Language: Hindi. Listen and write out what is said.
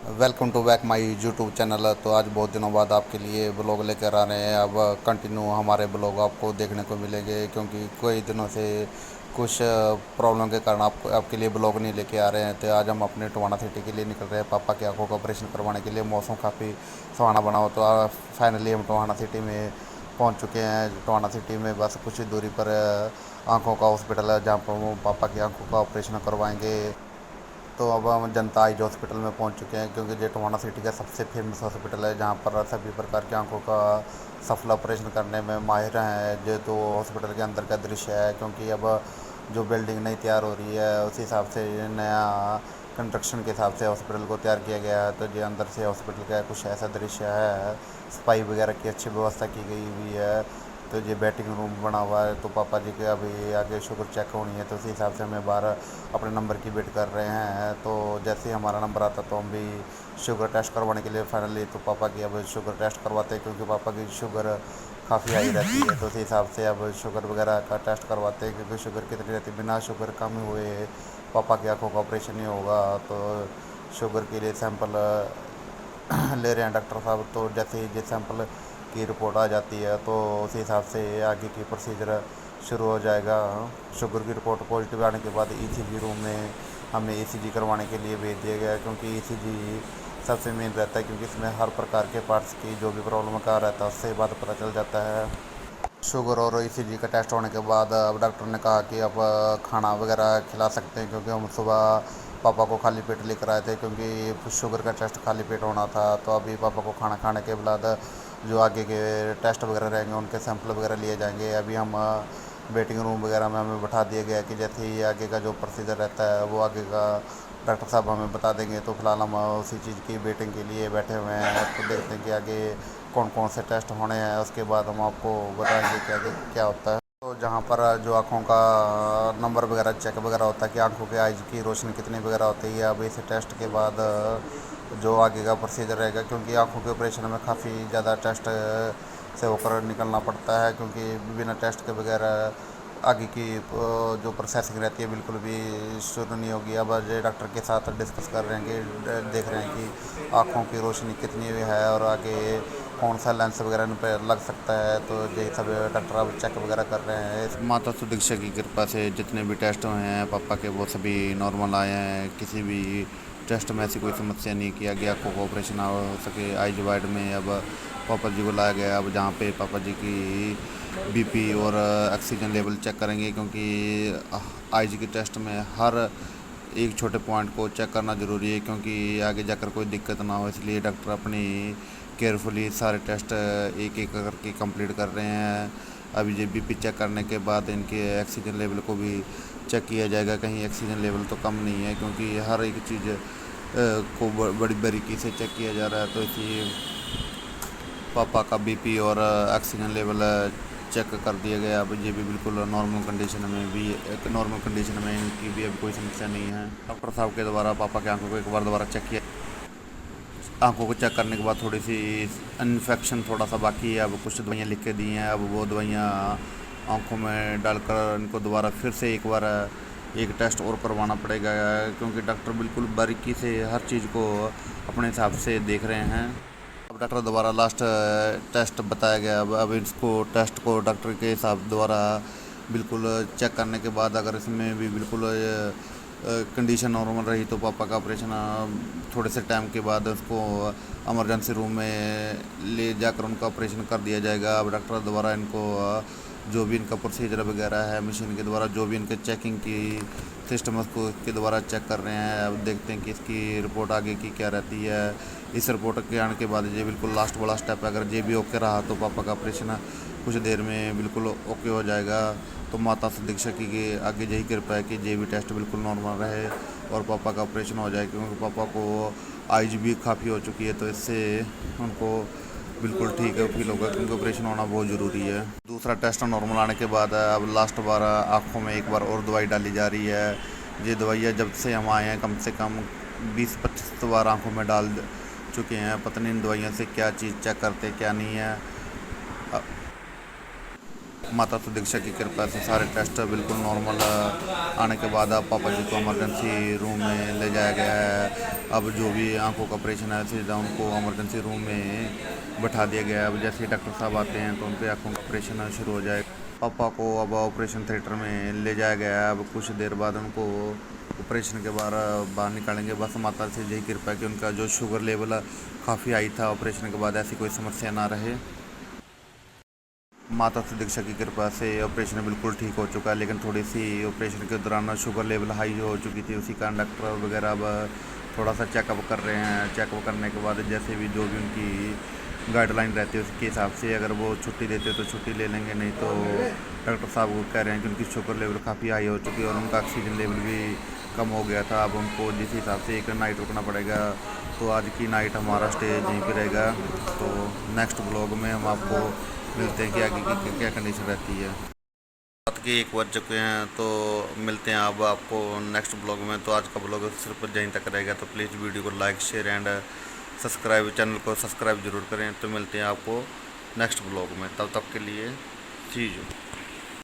Welcome to back my YouTube channel. तो आज बहुत दिनों बाद आपके लिए ब्लॉग लेकर आ रहे हैं। अब कंटिन्यू हमारे ब्लॉग आपको देखने को मिलेंगे, क्योंकि कई दिनों से कुछ प्रॉब्लम के कारण आपके लिए ब्लॉग नहीं लेके आ रहे हैं। तो आज हम अपने टोहाना सिटी के लिए निकल रहे हैं पापा के आंखों का ऑपरेशन करवाने के लिए। मौसम काफ़ी सुहाना बना हो, तो फाइनली हम टोहाना सिटी में पहुंच चुके हैं। टोहाना सिटी में बस कुछ ही दूरी पर आंखों का हॉस्पिटल है, जहां पर वो पापा की आंखों का ऑपरेशन करवाएंगे। तो अब हम जनता आइज हॉस्पिटल में पहुंच चुके हैं, क्योंकि ये टोहाना सिटी का सबसे फेमस हॉस्पिटल है, जहां पर सभी प्रकार की आंखों का सफल ऑपरेशन करने में माहिर हैं। जो तो हॉस्पिटल के अंदर का दृश्य है, क्योंकि अब जो बिल्डिंग नई तैयार हो रही है उसी हिसाब से नया कंस्ट्रक्शन के हिसाब से हॉस्पिटल को तैयार किया गया है। तो ये अंदर से हॉस्पिटल का कुछ ऐसा दृश्य है। सफाई वगैरह की अच्छी व्यवस्था की गई हुई है। तो ये वेटिंग रूम बना हुआ है। तो पापा जी के अभी आगे शुगर चेक होनी है, तो उसी हिसाब से हमें बाहर अपने नंबर की वेट कर रहे हैं। तो जैसे ही हमारा नंबर आता तो हम भी शुगर टेस्ट करवाने के लिए फाइनली तो पापा की अब शुगर टेस्ट करवाते हैं, क्योंकि पापा की शुगर काफ़ी हाई रहती है। तो उसी हिसाब से अब शुगर वगैरह का टेस्ट करवाते हैं, क्योंकि शुगर कितनी रहती है, बिना शुगर कम हुए पापा की आंखों का ऑपरेशन नहीं होगा। तो शुगर के लिए सैंपल ले रहे हैं डॉक्टर साहब। तो जैसे ही जिस सैंपल की रिपोर्ट आ जाती है तो उसी हिसाब से आगे की प्रोसीजर शुरू हो जाएगा। शुगर की रिपोर्ट पॉजिटिव आने के बाद ईसीजी रूम में हमें ईसीजी करवाने के लिए भेज दिया गया है, क्योंकि ईसीजी सबसे मेन रहता है, क्योंकि इसमें हर प्रकार के पार्ट्स की जो भी प्रॉब्लम का रहता है उससे बाद पता चल जाता है। शुगर और ईसीजी का टेस्ट होने के बाद अब डॉक्टर ने कहा कि अब खाना वगैरह खिला सकते हैं, क्योंकि हम सुबह पापा को खाली पेट लेकर आए थे, क्योंकि शुगर का टेस्ट खाली पेट होना था। तो अभी पापा को खाना खाने के बाद जो आगे के टेस्ट वगैरह रहेंगे उनके सैंपल वगैरह लिए जाएंगे। अभी हम वेटिंग रूम वगैरह में हमें बैठा दिया गया है, कि जैसे ही आगे का जो प्रोसीजर रहता है वो आगे का डॉक्टर साहब हमें बता देंगे। तो फिलहाल हम उसी चीज़ की वेटिंग के लिए बैठे हुए हैं। तो देखते हैं कि आगे कौन कौन से टेस्ट होने हैं, उसके बाद हम आपको बताएंगे कि आगे क्या होता है। तो जहाँ पर जो आँखों का नंबर वगैरह चेक वगैरह होता है कि आंखों के आइज की रोशनी कितनी वगैरह होती है, अब इस टेस्ट के बाद जो आगे का प्रोसीजर रहेगा, क्योंकि आंखों के ऑपरेशन में काफ़ी ज़्यादा टेस्ट से होकर निकलना पड़ता है, क्योंकि बिना टेस्ट के बगैर आगे की जो प्रोसेसिंग रहती है बिल्कुल भी शुरू नहीं होगी। अब ये डॉक्टर के साथ डिस्कस कर रहे हैं कि देख रहे हैं कि आँखों की रोशनी कितनी है और आगे कौन सा लेंस वगैरह इन पर लग सकता है। तो यही सब डॉक्टर अब चेक वगैरह कर रहे हैं। माता सुदीक्षा की कृपा से जितने भी टेस्ट हुए हैं पापा के वो सभी नॉर्मल आए हैं। किसी भी टेस्ट में ऐसी कोई समस्या नहीं किया गया, आँखों का ऑपरेशन हो सके आइज वाइड में। अब पापा जी को लाया गया, अब जहाँ पे पापा जी की बीपी और ऑक्सीजन लेवल चेक करेंगे, क्योंकि आइज की टेस्ट में हर एक छोटे पॉइंट को चेक करना ज़रूरी है, क्योंकि आगे जाकर कोई दिक्कत ना हो। इसलिए डॉक्टर अपनी केयरफुली सारे टेस्ट एक एक करके कंप्लीट कर रहे हैं। अभी ये बीपी चेक करने के बाद इनके ऑक्सीजन लेवल को भी चेक किया जाएगा, कहीं ऑक्सीजन लेवल तो कम नहीं है, क्योंकि हर एक चीज़ को बड़ी बारीकी से चेक किया जा रहा है। तो इसलिए पापा का बीपी और ऑक्सीजन लेवल चेक कर दिया गया। अब ये भी बिल्कुल नॉर्मल कंडीशन में भी एक नॉर्मल कंडीशन में इनकी भी अब कोई समस्या नहीं है। डॉक्टर साहब के द्वारा पापा की आंखों को एक बार दोबारा चेक किया। आंखों को चेक करने के बाद थोड़ी सी इन्फेक्शन थोड़ा सा बाकी है। अब कुछ दवाइयाँ लिख के दी हैं, अब वो दवाइयाँ आंखों में डालकर इनको दोबारा फिर से एक बार एक टेस्ट और करवाना पड़ेगा, क्योंकि डॉक्टर बिल्कुल बारीकी से हर चीज़ को अपने हिसाब से देख रहे हैं। अब डॉक्टर दोबारा लास्ट टेस्ट बताया गया। अब इसको टेस्ट को डॉक्टर के हिसाब द्वारा बिल्कुल चेक करने के बाद अगर इसमें भी बिल्कुल कंडीशन नॉर्मल रही तो पापा का ऑपरेशन थोड़े से टाइम के बाद उसको इमरजेंसी रूम में ले जाकर उनका ऑपरेशन कर दिया जाएगा। अब डॉक्टर दोबारा इनको जो भी इनका प्रोसीजर वगैरह है मशीन के द्वारा जो भी इनके चेकिंग की सिस्टम उसको के द्वारा चेक कर रहे हैं। अब देखते हैं कि इसकी रिपोर्ट आगे की क्या रहती है। इस रिपोर्ट के आने के बाद ये बिल्कुल लास्ट वाला स्टेप है। अगर ये भी ओके रहा तो पापा का ऑपरेशन कुछ देर में बिल्कुल ओके हो जाएगा। तो माता सुदीक्षा की आगे यही कृपा है कि ये भी टेस्ट बिल्कुल नॉर्मल रहे और पापा का ऑपरेशन हो जाए, क्योंकि पापा को आइज भी काफ़ी हो चुकी है। तो इससे उनको बिल्कुल ठीक है फील होगा, क्योंकि ऑपरेशन होना बहुत ज़रूरी है। दूसरा टेस्ट नॉर्मल आने के बाद अब लास्ट बार आँखों में एक बार और दवाई डाली जा रही है। ये दवाइयाँ जब से हम आए हैं कम से कम 20-25 बार आँखों में डाल चुके हैं। पता नहीं इन दवाइयों से क्या चीज़ चेक करते क्या नहीं है। माता सुदीक्षा की कृपा से सारे टेस्ट बिल्कुल नॉर्मल आने के बाद अब पापा जी को इमरजेंसी रूम में ले जाया गया है। अब जो भी आंखों का ऑपरेशन है सीधा उनको इमरजेंसी रूम में बैठा दिया गया है। अब जैसे ही डॉक्टर साहब आते हैं तो उनके आंखों का ऑपरेशन शुरू हो जाए। पापा को अब ऑपरेशन थिएटर में ले जाया गया है। अब कुछ देर बाद उनको ऑपरेशन के बाद बाहर निकालेंगे। बस माता से यही कृपा है कि उनका जो शुगर लेवल काफ़ी हाई था, ऑपरेशन के बाद ऐसी कोई समस्या ना रहे। माता सुदीक्षा की कृपा से ऑपरेशन बिल्कुल ठीक हो चुका है, लेकिन थोड़ी सी ऑपरेशन के दौरान शुगर लेवल हाई हो चुकी थी। उसी कारण डॉक्टर वगैरह अब थोड़ा सा चेकअप कर रहे हैं। चेकअप करने के बाद जैसे भी जो भी उनकी गाइडलाइन रहती है उसके हिसाब से अगर वो छुट्टी देते तो छुट्टी ले लेंगे, नहीं तो डॉक्टर साहब वो कह रहे हैं कि उनकी शुगर लेवल काफ़ी हाई हो चुकी है और उनका ऑक्सीजन लेवल भी कम हो गया था। अब उनको जिस हिसाब से एक नाइट रुकना पड़ेगा। तो आज की नाइट हमारा स्टे यहीं पर रहेगा। तो नेक्स्ट ब्लॉग में हम आपको मिलते हैं कि आगे की क्या कंडीशन रहती है। रात के 1 बज चुके हैं, तो मिलते हैं अब आपको नेक्स्ट ब्लॉग में। तो आज का ब्लॉग सिर्फ यहीं तक रहेगा। तो प्लीज़ वीडियो को like share and subscribe, channel को सब्सक्राइब जरूर करें। तो मिलते हैं आपको नेक्स्ट ब्लॉग में, तब तक के लिए सी यू।